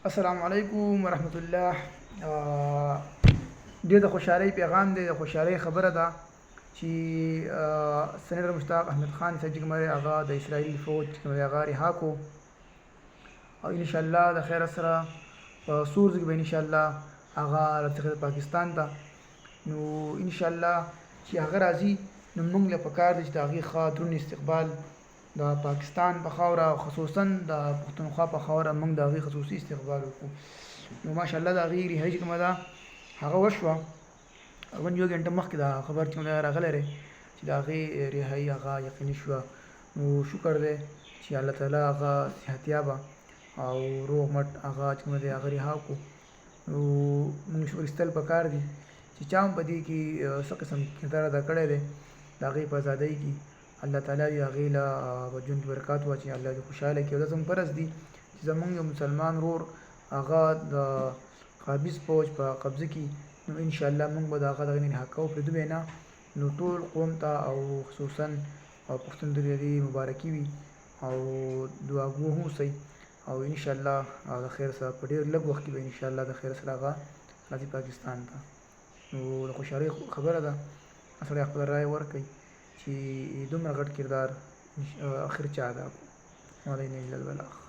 السلام علیکم ورحمت الله. ډېر د خوشحالۍ پیغام دی، د خوشحالۍ خبره ده چې سېنیټر مشتاق احمد خان صاحب چې کوم دی هغه د اسرائیل فوج چې کوم دی هغه رها کړو او انشاءالله د خیر سره په سور ځای کې به انشاءالله هغه راتګ پاکستان ته. نو انشاءالله چې هغه راځي نو موږ له پکار دی چې د هغې ښه دروند استقبال د پاکستان په خاوره او خصوصا د پښتونخوا په خاوره موږ د هغې خصوصي استقبال وکړو. نو ماشاءالله د هغې رهایي چې کومه ده هغه وشوه. اول یو ګنټه مخکې دا خبر چې کوم دی راغلی دی چې د هغې رهایي هغه یقیني شوه. نو شکر دی چې الله تعالی هغه صحتیابه او روغ مټ هغه چې کومه دی هغه رها کړو. نو موږ شکر ایستل پکار دي چې چا هم په دې کې څه قسم کردار ادا کړی دی د هغې په ازادۍ کې. الله تعالی دې هغې له په ژوند کې برکات واچوي، الله دې خوشحاله کړي. او دا زموږ فرض دي چې زموږ یو مسلمان ورور هغه د قابض فوج په قبضه کې، نو انشاءالله موږ به د هغه دغه نه رها کوو، پرېږدو به یې نه. نو ټول قوم ته او خصوصا پښتون ته دې مبارکي وي او دعاګو هم اوسئ او انشاءالله د خیر سره په ډېر لږ وخت کې به انشاءالله د خیر سره هغه راځي پاکستان ته. نو د خوشحالۍ خبره ده، سړی خپله رایه ورکوي چې دومره غټ کردار آخر چا ادا کړو. وعلینا الا البلاغ.